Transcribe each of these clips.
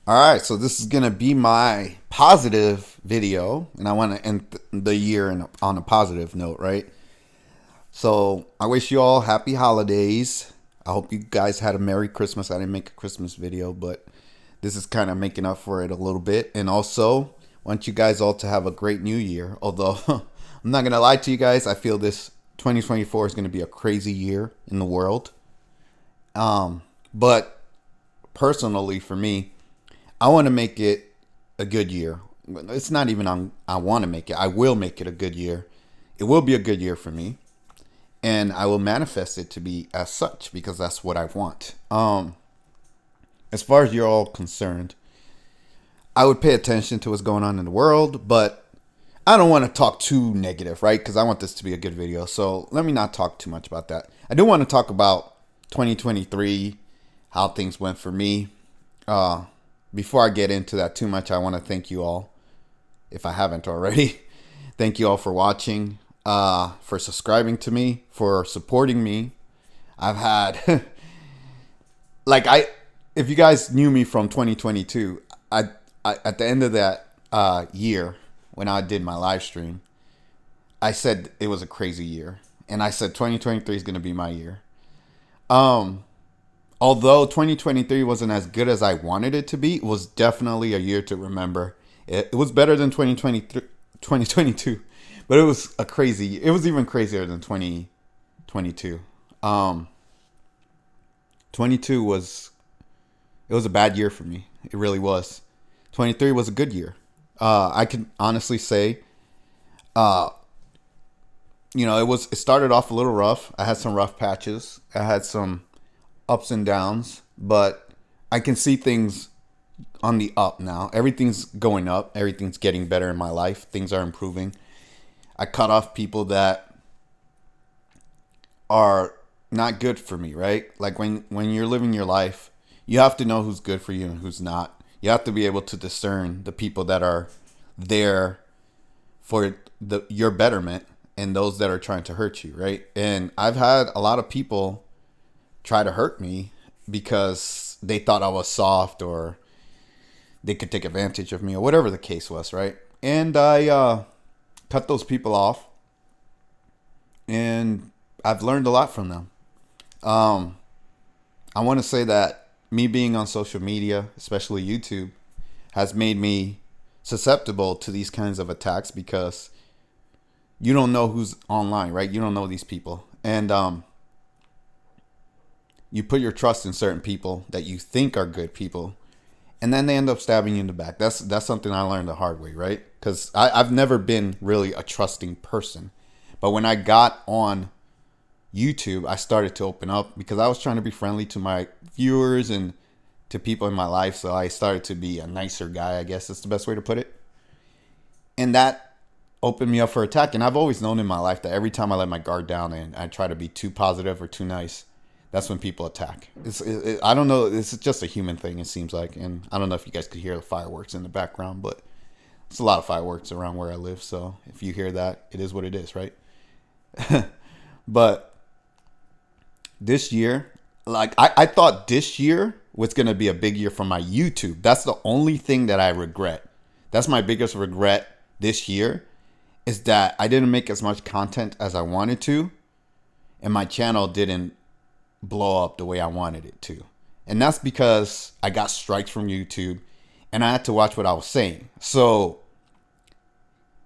All right, so this is gonna be my positive video, and I want to end the year on a positive note, right? So I wish you all happy holidays. I hope you guys had a Merry Christmas. I didn't make a Christmas video, but this is kind of making up for it a little bit. And also, want you guys all to have a great New Year. Although I'm not gonna lie to you guys, I feel this 2024 is gonna be a crazy year in the world. But personally, for me, I want to make it a good year. It's not even I want to make it. I will make it a good year. It will be a good year for me, and I will manifest it to be as such because that's what I want. As far as you're all concerned, I would pay attention to what's going on in the world, but I don't want to talk too negative, right? Because I want this to be a good video. So let me not talk too much about that. I do want to talk about 2023, how things went for me. Before I get into that too much, I want to thank you all, if I haven't already. Thank you all for watching, for subscribing to me, for supporting me. I've had, if you guys knew me from 2022, I at the end of that year when I did my live stream, I said it was a crazy year, and I said 2023 is going to be my year. Although 2023 wasn't as good as I wanted it to be, it was definitely a year to remember. It was better than 2022, but it was a crazy. It was even crazier than 2022. 22 was it was a bad year for me. It really was. 23 was a good year. I can honestly say, it started off a little rough. I had some rough patches. I had some ups and downs, but I can see things on the up now. Everything's going up. Everything's getting better in my life. Things are improving. I cut off people that are not good for me, right? Like when you're living your life, you have to know who's good for you and who's not. You have to be able to discern the people that are there for your betterment and those that are trying to hurt you, right? And I've had a lot of people try to hurt me because they thought I was soft or they could take advantage of me or whatever the case was, right? And I cut those people off, and I've learned a lot from them. I want to say that me being on social media, especially YouTube, has made me susceptible to these kinds of attacks because you don't know who's online, right? You don't know these people. And you put your trust in certain people that you think are good people, and then they end up stabbing you in the back. That's something I learned the hard way, right? Because I've never been really a trusting person. But when I got on YouTube, I started to open up because I was trying to be friendly to my viewers and to people in my life. So I started to be a nicer guy, I guess that's the best way to put it. And that opened me up for attack. And I've always known in my life that every time I let my guard down and I try to be too positive or too nice, that's when people attack. I don't know. It's just a human thing, it seems like. And I don't know if you guys could hear the fireworks in the background, but it's a lot of fireworks around where I live. So if you hear that, it is what it is, right? But this year, I thought this year was going to be a big year for my YouTube. That's the only thing that I regret. That's my biggest regret this year is that I didn't make as much content as I wanted to. And my channel didn't blow up the way I wanted it to. And that's because I got strikes from YouTube and I had to watch what I was saying. So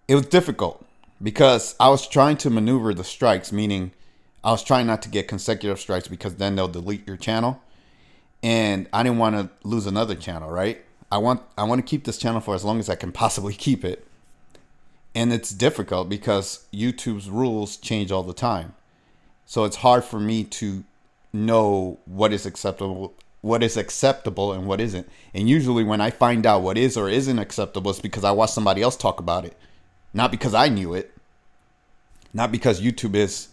it was difficult because I was trying to maneuver the strikes, meaning I was trying not to get consecutive strikes because then they'll delete your channel. And I didn't want to lose another channel, right? I want to keep this channel for as long as I can possibly keep it. And it's difficult because YouTube's rules change all the time. So it's hard for me to know what is acceptable and what isn't. And usually when I find out what is or isn't acceptable, it's because I watched somebody else talk about it. Not because I knew it. Not because YouTube is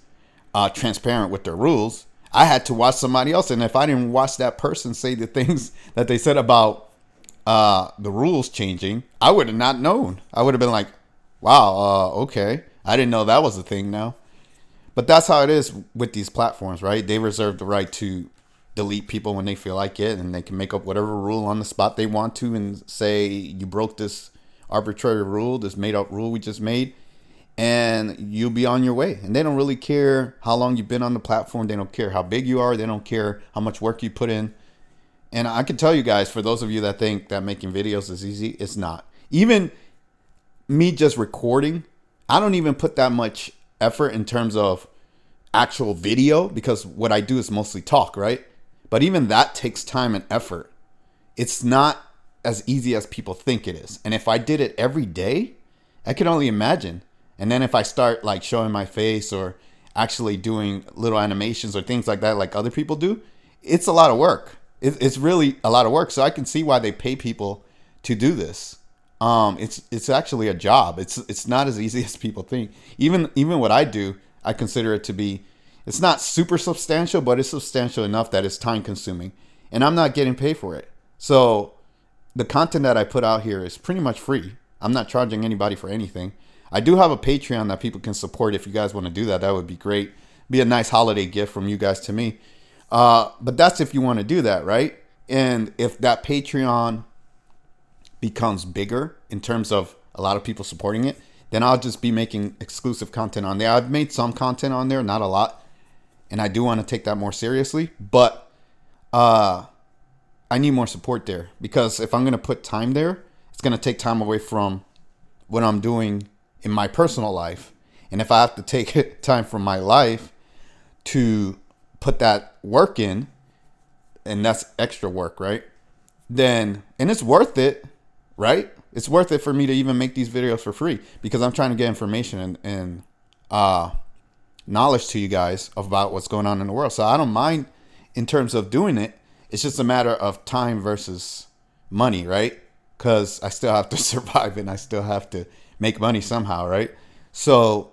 transparent with their rules. I had to watch somebody else. And if I didn't watch that person say the things that they said about the rules changing, I would have not known. I would have been like, wow, okay. I didn't know that was a thing now. But that's how it is with these platforms, right? They reserve the right to delete people when they feel like it, and they can make up whatever rule on the spot they want to and say you broke this arbitrary rule, this made up rule we just made, and you'll be on your way. And they don't really care how long you've been on the platform. They don't care how big you are. They don't care how much work you put in. And I can tell you guys, for those of you that think that making videos is easy, it's not. Even me just recording, I don't even put that much effort in terms of actual video, because what I do is mostly talk, right? But even that takes time and effort. It's not as easy as people think it is. And if I did it every day, I can only imagine. And then if I start like showing my face or actually doing little animations or things like that, like other people do, it's a lot of work. It's really a lot of work. So I can see why they pay people to do this. It's actually a job. It's not as easy as people think. Even what I do, I consider it to be, it's not super substantial, but it's substantial enough that it's time consuming, and I'm not getting paid for it. So the content that I put out here is pretty much free. I'm not charging anybody for anything. I do have a Patreon that people can support. If you guys want to do that, that would be great. Be a nice holiday gift from you guys to me. But that's if you want to do that, right? And if that Patreon becomes bigger in terms of a lot of people supporting it, then I'll just be making exclusive content on there. I've made some content on there, not a lot, and I do want to take that more seriously, but I need more support there, because if I'm going to put time there, it's going to take time away from what I'm doing in my personal life. And if I have to take time from my life to put that work in, and that's extra work, right? Then, and it's worth it, right? It's worth it for me to even make these videos for free, because I'm trying to get information and knowledge to you guys about what's going on in the world. So I don't mind in terms of doing it. It's just a matter of time versus money, right? Because I still have to survive and I still have to make money somehow, right? So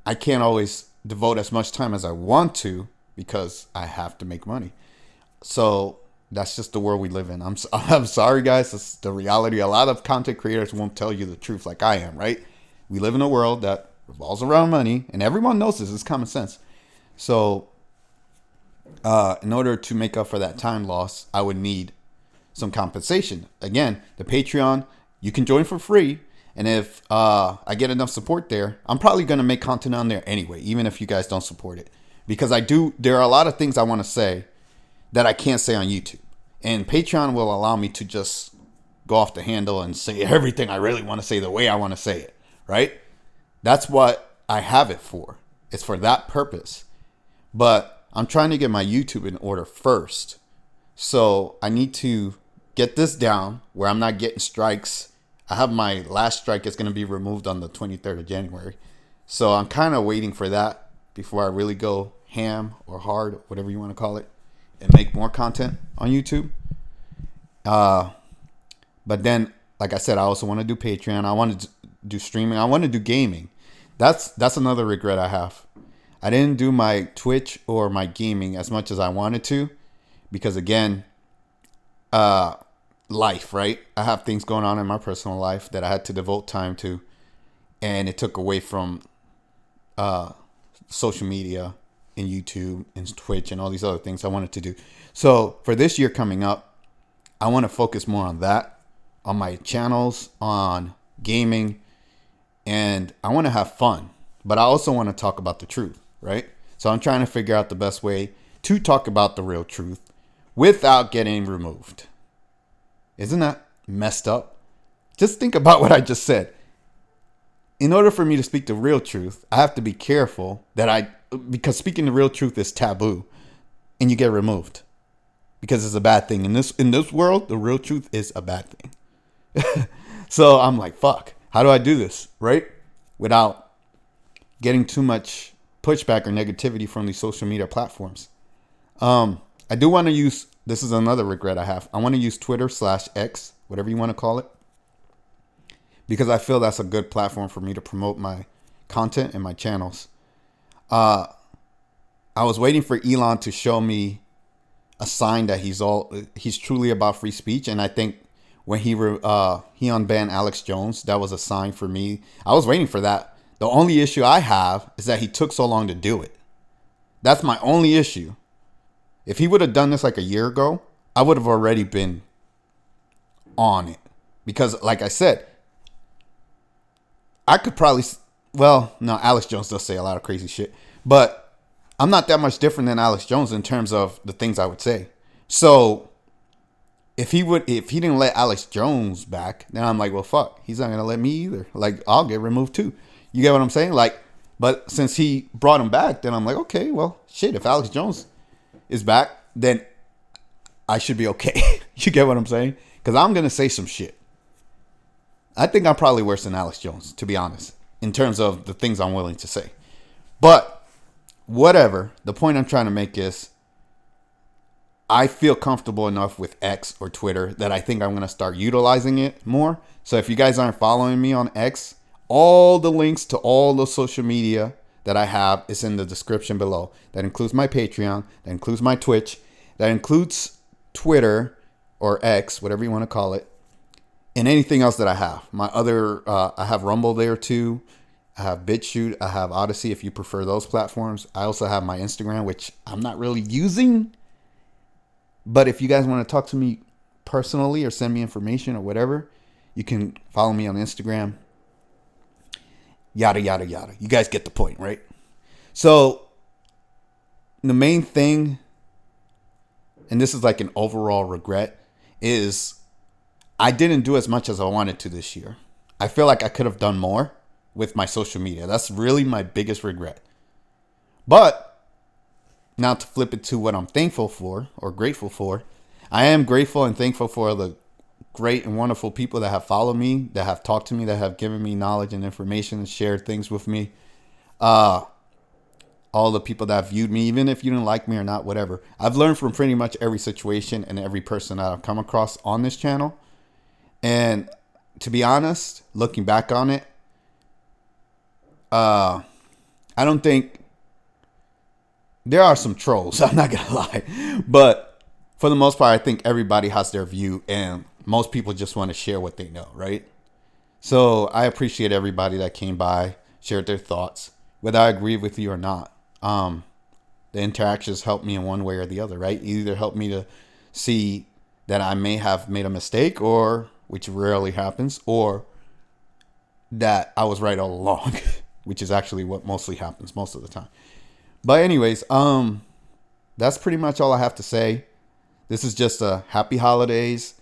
I can't always devote as much time as I want to, because I have to make money. So that's just the world we live in. I'm sorry, guys. It's the reality. A lot of content creators won't tell you the truth like I am, right? We live in a world that revolves around money, and everyone knows this. It's common sense. So in order to make up for that time loss, I would need some compensation. Again, the Patreon, you can join for free. And if I get enough support there, I'm probably going to make content on there anyway, even if you guys don't support it. Because there are a lot of things I want to say that I can't say on YouTube. And Patreon will allow me to just go off the handle and say everything I really want to say the way I want to say it, right? That's what I have it for. It's for that purpose. But I'm trying to get my YouTube in order first. So I need to get this down where I'm not getting strikes. I have my last strike is going to be removed on the 23rd of January. So I'm kind of waiting for that before I really go ham or hard, whatever you want to call it, and make more content on YouTube. But then, like I said, I also want to do Patreon. I want to do streaming. I want to do gaming. That's another regret I have. I didn't do my Twitch or my gaming as much as I wanted to, because again, life, right? I have things going on in my personal life that I had to devote time to, and it took away from social media and YouTube and Twitch and all these other things I wanted to do. So for this year coming up, I want to focus more on that, on my channels, on gaming, and I want to have fun, but I also want to talk about the truth, right? So I'm trying to figure out the best way to talk about the real truth without getting removed. Isn't that messed up? Just think about what I just said. In order for me to speak the real truth, I have to be careful because speaking the real truth is taboo, and you get removed because it's a bad thing. In this world, the real truth is a bad thing. So I'm like, fuck, how do I do this, right? Without getting too much pushback or negativity from these social media platforms. I do want to use, this is another regret I have. I want to use Twitter/X, whatever you want to call it, because I feel that's a good platform for me to promote my content and my channels. I was waiting for Elon to show me a sign that he's truly about free speech, and I think when he unbanned Alex Jones, that was a sign for me. I was waiting for that. The only issue I have is that he took so long to do it. That's my only issue. If he would have done this like a year ago, I would have already been on it. Because, like I said, I could probably, well, no, Alex Jones does say a lot of crazy shit, but I'm not that much different than Alex Jones in terms of the things I would say. So if he didn't let Alex Jones back, then I'm like, well, fuck, he's not gonna let me either. Like, I'll get removed too. You get what I'm saying? Like, but since he brought him back, then I'm like, okay, well, shit. If Alex Jones is back, then I should be okay. You get what I'm saying? Because I'm gonna say some shit. I think I'm probably worse than Alex Jones, to be honest, in terms of the things I'm willing to say. But whatever. The point I'm trying to make is I feel comfortable enough with X or Twitter that I think I'm going to start utilizing it more. So if you guys aren't following me on X, all the links to all the social media that I have is in the description below. That includes my Patreon. That includes my Twitch. That includes Twitter or X, whatever you want to call it. And anything else that I have. My other, I have Rumble there too. I have BitChute. I have Odyssey if you prefer those platforms. I also have my Instagram, which I'm not really using. But if you guys want to talk to me personally or send me information or whatever, you can follow me on Instagram. Yada, yada, yada. You guys get the point, right? So the main thing, and this is like an overall regret, is I didn't do as much as I wanted to this year. I feel like I could have done more with my social media. That's really my biggest regret. But now to flip it to what I'm thankful for or grateful for, I am grateful and thankful for the great and wonderful people that have followed me, that have talked to me, that have given me knowledge and information and shared things with me. All the people that have viewed me, even if you didn't like me or not, whatever. I've learned from pretty much every situation and every person that I've come across on this channel. And to be honest, looking back on it, I don't think there are some trolls. I'm not going to lie. But for the most part, I think everybody has their view and most people just want to share what they know, right? So I appreciate everybody that came by, shared their thoughts, whether I agree with you or not. The interactions helped me in one way or the other, right? Either helped me to see that I may have made a mistake, or, which rarely happens, or that I was right all along, which is actually what mostly happens most of the time. But anyways, that's pretty much all I have to say. This is just a happy holidays,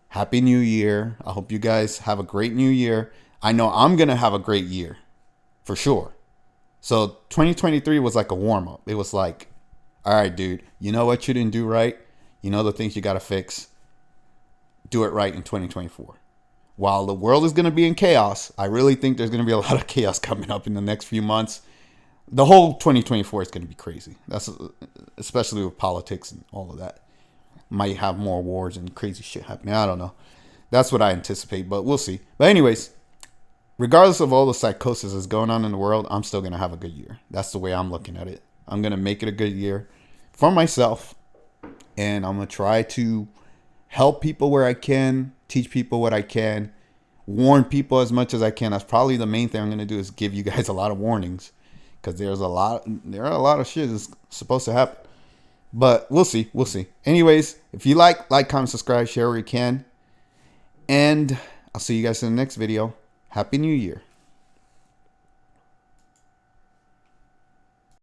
happy new year. I hope you guys have a great new year. I know I'm going to have a great year for sure. So 2023 was like a warm up. It was like, all right, dude, you know what you didn't do right? You know the things you got to fix. Do it right in 2024. While the world is going to be in chaos, I really think there's going to be a lot of chaos coming up in the next few months. The whole 2024 is going to be crazy. That's especially with politics and all of that. Might have more wars and crazy shit happening. I don't know. That's what I anticipate, but we'll see. But anyways, regardless of all the psychosis that's going on in the world, I'm still going to have a good year. That's the way I'm looking at it. I'm going to make it a good year for myself. And I'm going to try to help people where I can, teach people what I can, warn people as much as I can. That's probably the main thing I'm going to do, is give you guys a lot of warnings. Because there are a lot of shit that's supposed to happen. But we'll see. We'll see. Anyways, if you like, comment, subscribe, share where you can. And I'll see you guys in the next video. Happy New Year.